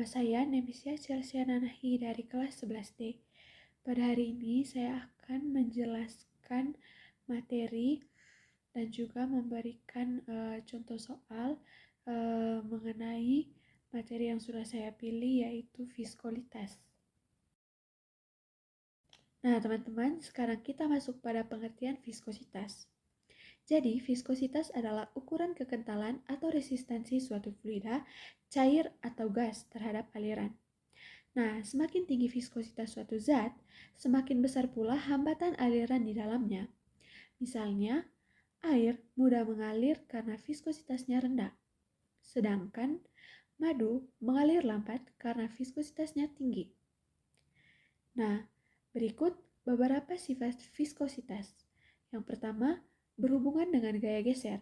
Nama saya Nemesia Celsiananahi dari kelas 11D. Pada hari ini saya akan menjelaskan materi dan juga memberikan contoh soal mengenai materi yang sudah saya pilih, yaitu viskositas. Nah, teman-teman, sekarang kita masuk pada pengertian viskositas. Jadi, viskositas adalah ukuran kekentalan atau resistensi suatu fluida, cair, atau gas terhadap aliran. Nah, semakin tinggi viskositas suatu zat, semakin besar pula hambatan aliran di dalamnya. Misalnya, air mudah mengalir karena viskositasnya rendah, sedangkan madu mengalir lambat karena viskositasnya tinggi. Nah, berikut beberapa sifat viskositas. Yang pertama, berhubungan dengan gaya geser.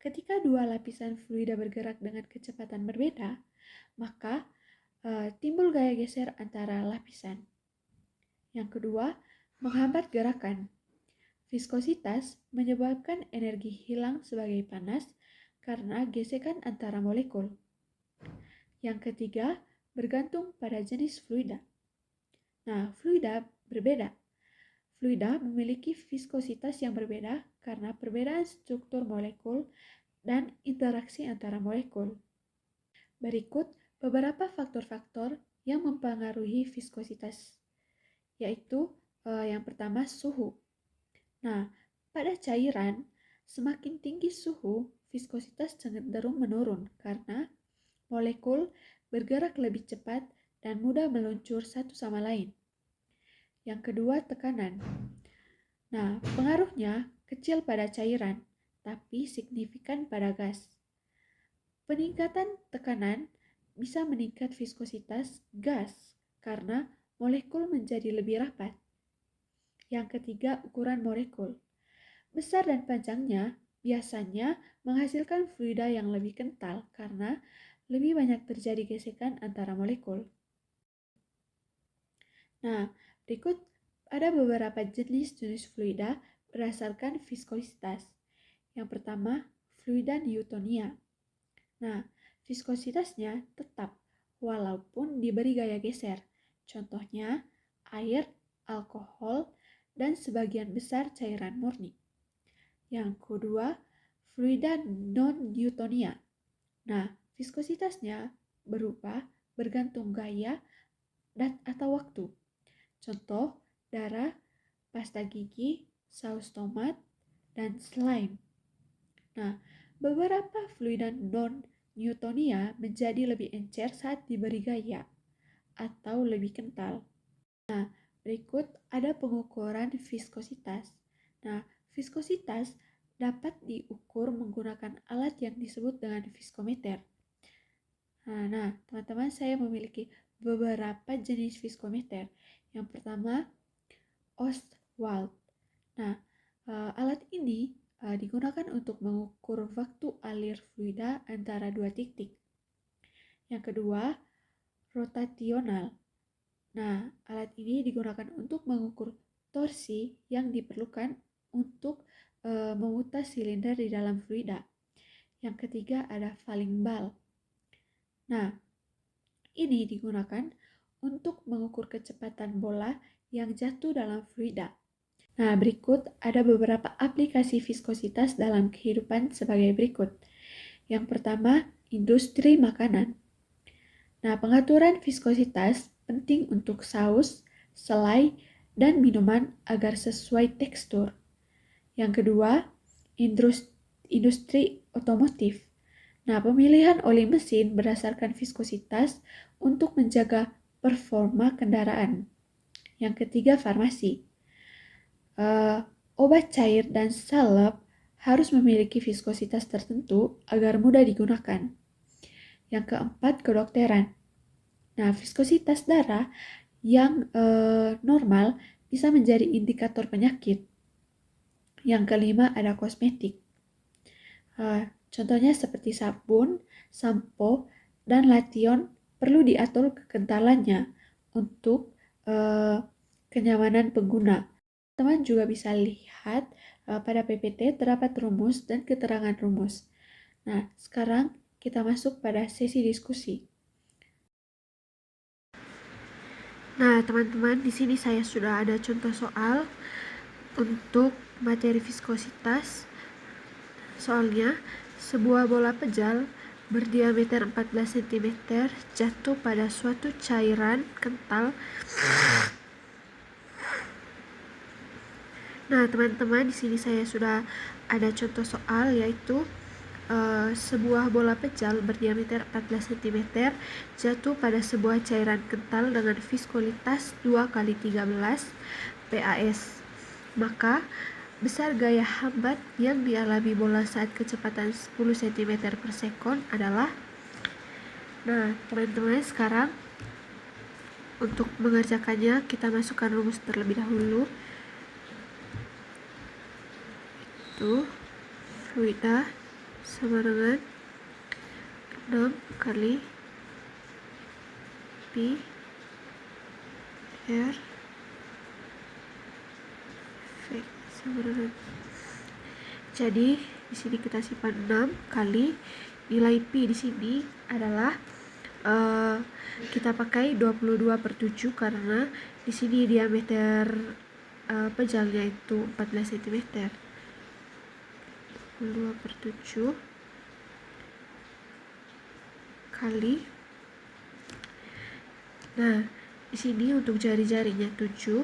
Ketika dua lapisan fluida bergerak dengan kecepatan berbeda, maka timbul gaya geser antara lapisan. Yang kedua, menghambat gerakan. Viskositas menyebabkan energi hilang sebagai panas karena gesekan antara molekul. Yang ketiga, bergantung pada jenis fluida. Nah, fluida berbeda. Fluida memiliki viskositas yang berbeda karena perbedaan struktur molekul dan interaksi antara molekul. Berikut beberapa faktor-faktor yang mempengaruhi viskositas, yaitu yang pertama, suhu. Nah, pada cairan, semakin tinggi suhu, viskositas cenderung menurun karena molekul bergerak lebih cepat dan mudah meluncur satu sama lain. Yang kedua, tekanan. Nah, pengaruhnya kecil pada cairan, tapi signifikan pada gas. Peningkatan tekanan bisa meningkat viskositas gas karena molekul menjadi lebih rapat. Yang ketiga, ukuran molekul. Besar dan panjangnya biasanya menghasilkan fluida yang lebih kental karena lebih banyak terjadi gesekan antara molekul. Nah, berikut ada beberapa jenis fluida berdasarkan viskositas. Yang pertama, fluida Newtonia. Nah, viskositasnya tetap walaupun diberi gaya geser. Contohnya, air, alkohol, dan sebagian besar cairan murni. Yang kedua, fluida non-Newtonia. Nah, viskositasnya berubah bergantung gaya dan atau waktu. Contoh, darah, pasta gigi, saus tomat, dan slime. Nah, beberapa fluida non-Newtonia menjadi lebih encer saat diberi gaya atau lebih kental. Nah, berikut ada pengukuran viskositas. Nah, viskositas dapat diukur menggunakan alat yang disebut dengan viskometer. Nah, teman-teman, saya memiliki beberapa jenis viskometer. Yang pertama, Ostwald. Nah, alat ini digunakan untuk mengukur waktu alir fluida antara dua titik. Yang kedua, rotational. Nah, alat ini digunakan untuk mengukur torsi yang diperlukan untuk memutar silinder di dalam fluida. Yang ketiga ada falling ball. Nah, ini digunakan untuk mengukur kecepatan bola yang jatuh dalam fluida. Nah, berikut ada beberapa aplikasi viskositas dalam kehidupan sebagai berikut. Yang pertama, industri makanan. Nah, pengaturan viskositas penting untuk saus, selai, dan minuman agar sesuai tekstur. Yang kedua, industri otomotif. Nah, pemilihan oli mesin berdasarkan viskositas untuk menjaga performa kendaraan. Yang ketiga, farmasi. Obat cair dan salep harus memiliki viskositas tertentu agar mudah digunakan. Yang keempat, kedokteran. Nah, viskositas darah yang normal bisa menjadi indikator penyakit. Yang kelima, ada kosmetik. Contohnya seperti sabun, sampo, dan lation perlu diatur kekentalannya untuk kenyamanan pengguna. Teman juga bisa lihat pada PPT terdapat rumus dan keterangan rumus. Nah, sekarang kita masuk pada sesi diskusi. Nah, teman-teman, di sini saya sudah ada contoh soal untuk materi viskositas. Soalnya, sebuah bola pejal berdiameter 14 cm jatuh pada suatu cairan kental. Nah, teman-teman, di sini saya sudah ada contoh soal, yaitu sebuah bola pejal berdiameter 14 cm jatuh pada sebuah cairan kental dengan viskositas 2x13 PAS. Maka besar gaya hambat yang dialami bola saat kecepatan 10 cm per sekon adalah. Nah, teman-teman, sekarang untuk mengerjakannya kita masukkan rumus terlebih dahulu. Itu fluida sama dengan 6 kali Pi R V sama dengan. Jadi di sini kita simpan 6 kali nilai Pi di sini adalah kita pakai 22/7 karena di sini diameter pejalnya itu 14 cm. 22/7 kali. Nah, di sini untuk jari-jarinya 7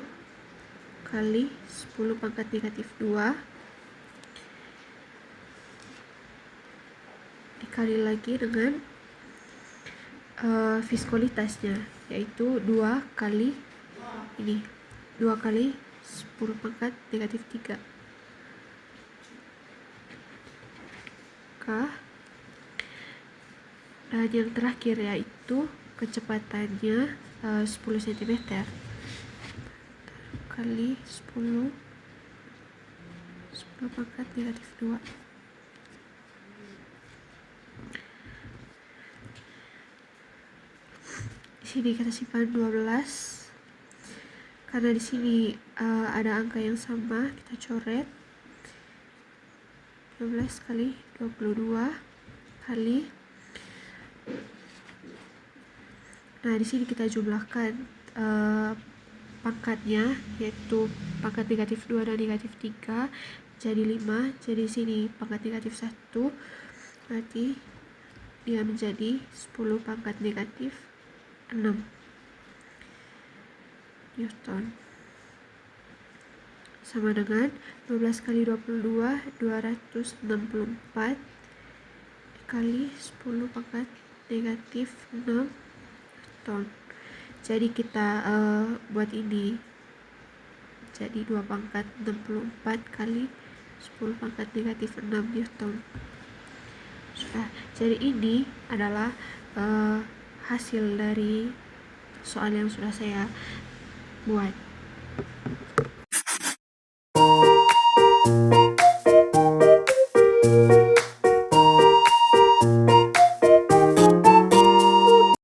kali 10 pangkat negatif 2 dikali lagi dengan viskositasnya, yaitu 2 kali 10 pangkat negatif 3 dan yang terakhir yaitu kecepatannya 10 cm kali 10 pangkat negatif 2. Di sini kita simpan 12 karena di sini ada angka yang sama, kita coret 12 kali 22 kali. Nah, di sini kita jumlahkan pangkatnya, yaitu pangkat negatif 2 dan negatif 3 jadi 5. Jadi di sini pangkat negatif 1 berarti dia menjadi 10 pangkat negatif 6 Newton sama dengan 12 kali 22 264 kali 10 pangkat negatif 6 Newton. Jadi kita buat ini jadi 2 pangkat 64 kali 10 pangkat negatif 6 Newton. Sudah. Jadi ini adalah hasil dari soal yang sudah saya buat.